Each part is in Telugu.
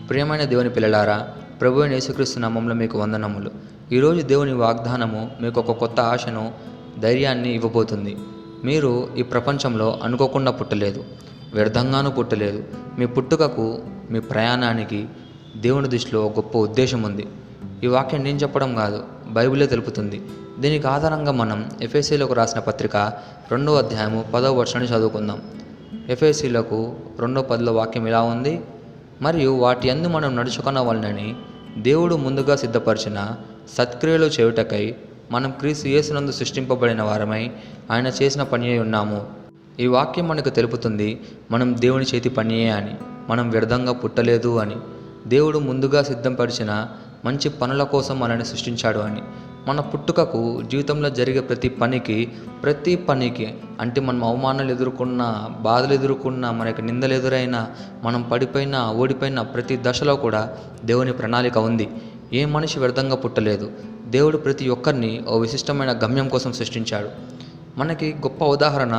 ప్రియమైన దేవుని పిల్లలారా, ప్రభువైన యేసుక్రీస్తు నామములో మీకు వందనములు. ఈరోజు దేవుని వాగ్దానము మీకు ఒక కొత్త ఆశను, ధైర్యాన్ని ఇవ్వబోతుంది. మీరు ఈ ప్రపంచంలో అనుకోకుండా పుట్టలేదు, వ్యర్థంగానూ పుట్టలేదు. మీ పుట్టుకకు, మీ ప్రయాణానికి దేవుని దృష్టిలో ఒక గొప్ప ఉద్దేశం ఉంది. ఈ వాక్యం నేను చెప్పడం కాదు, బైబిలే తెలుపుతుంది. దీనికి ఆధారంగా మనం ఎఫెసీలకు రాసిన పత్రిక 2వ అధ్యాయము 10వ వచనాన్ని చదువుకుందాం. ఎఫెసీలకు 2:10 వాక్యం ఇలా ఉంది: మరియు వాటి యందు మనం నడుచుకొనవలెనని దేవుడు ముందుగా సిద్ధపరిచిన సత్క్రియలు చేయుటకై మనం క్రీస్తు యేసునందు సృష్టింపబడిన వారమై ఆయన చేసిన పనియే ఉన్నాము. ఈ వాక్యం మనకు తెలుపుతుంది, మనం దేవుని చేతి పనియే అని, మనం వ్యర్థంగా పుట్టలేదు అని, దేవుడు ముందుగా సిద్ధపరిచిన మంచి పనుల కోసం మనల్ని సృష్టించాడు అని. మన పుట్టుకకు, జీవితంలో జరిగే ప్రతి పనికి అంటే మనం అవమానాలు ఎదుర్కొన్న, బాధలు ఎదుర్కొన్న, మనకి నిందలు ఎదురైనా, మనం పడిపోయినా, ఓడిపోయిన ప్రతి దశలో కూడా దేవుని ప్రణాళిక ఉంది. ఏ మనిషి వ్యర్థంగా పుట్టలేదు. దేవుడు ప్రతి ఒక్కరిని ఓ విశిష్టమైన గమ్యం కోసం సృష్టించాడు. మనకి గొప్ప ఉదాహరణ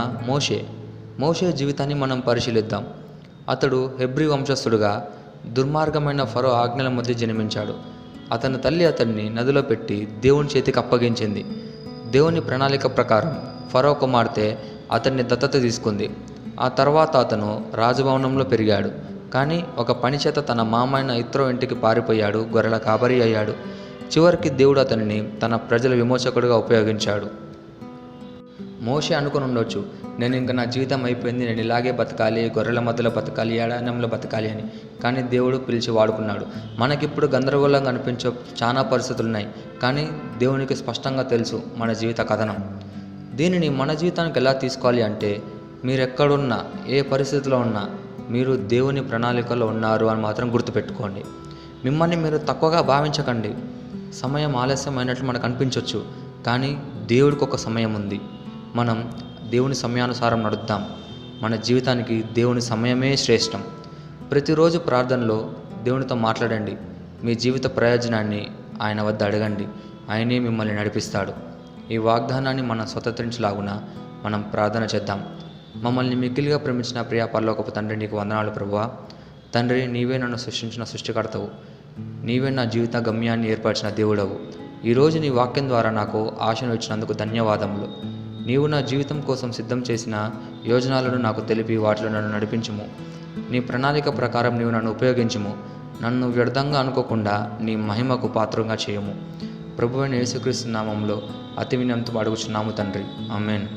మోషే జీవితాన్ని మనం పరిశీలిద్దాం. అతడు హెబ్రీ వంశస్థుడుగా దుర్మార్గమైన ఫరో ఆజ్ఞల మధ్య జన్మించాడు. అతని తల్లి అతన్ని నదిలో పెట్టి దేవుని చేతికి అప్పగించింది. దేవుని ప్రణాళిక ప్రకారం ఫరో కుమార్తె అతన్ని దత్తత తీసుకుంది. ఆ తర్వాత అతను రాజభవనంలో పెరిగాడు. కానీ ఒక పని చేత తన మామైన ఇత్రో ఇంటికి పారిపోయాడు, గొర్రెల కాపరి అయ్యాడు. చివరికి దేవుడు అతనిని తన ప్రజల విమోచకుడిగా ఉపయోగించాడు. మోషే అనుకుని ఉండొచ్చు, నేను ఇంకా నా జీవితం అయిపోయింది, నేను ఇలాగే బతకాలి, గొర్రెల మధ్యలో బతకాలి, ఏడాన్యంలో బతకాలి అని. కానీ దేవుడు పిలిచి వాడుకున్నాడు. మనకిప్పుడు గందరగోళంగా అనిపించే చాలా పరిస్థితులు ఉన్నాయి, కానీ దేవునికి స్పష్టంగా తెలుసు మన జీవిత కథనం. దీనిని మన జీవితానికి ఎలా తీసుకోవాలి అంటే, మీరు ఎక్కడున్నా, ఏ పరిస్థితిలో ఉన్నా, మీరు దేవుని ప్రణాళికలో ఉన్నారు అని మాత్రం గుర్తుపెట్టుకోండి. మిమ్మల్ని మీరు తక్కువగా భావించకండి. సమయం ఆలస్యమైనట్లు మనకు అనిపించవచ్చు, కానీ దేవుడికి ఒక సమయం ఉంది. మనం దేవుని సమయానుసారం నడుద్దాం. మన జీవితానికి దేవుని సమయమే శ్రేష్టం. ప్రతిరోజు ప్రార్థనలో దేవునితో మాట్లాడండి. మీ జీవిత ప్రయోజనాన్ని ఆయన వద్ద అడగండి. ఆయనే మిమ్మల్ని నడిపిస్తాడు. ఈ వాగ్దానాన్ని మనం స్వతంత్రించలాగున మనం ప్రార్థన చేద్దాం. మమ్మల్ని మిక్కిలిగా ప్రేమించిన ప్రియ పరలోకపు తండ్రి, నీకు వందనాలు ప్రభువా. తండ్రి, నీవే నన్ను సృష్టించిన సృష్టికర్తవు. నీవే నా జీవిత గమ్యాన్ని ఏర్పరిచిన దేవుడవు. ఈరోజు నీ వాక్యం ద్వారా నాకు ఆశను ఇచ్చినందుకు ధన్యవాదములు. నీవు నా జీవితం కోసం సిద్ధం చేసిన యోజనాలను నాకు తెలిపి వాటిలో నన్ను నడిపించుము. నీ ప్రణాళిక ప్రకారం నీవు నన్ను ఉపయోగించుము. నన్ను వ్యర్థంగా అనుకోకుండా నీ మహిమకు పాత్రంగా చేయుము. ప్రభువైన యేసుక్రీస్తు నామములో అతి వినయంతో అడుగుచున్నాము తండ్రి. ఆమేన్.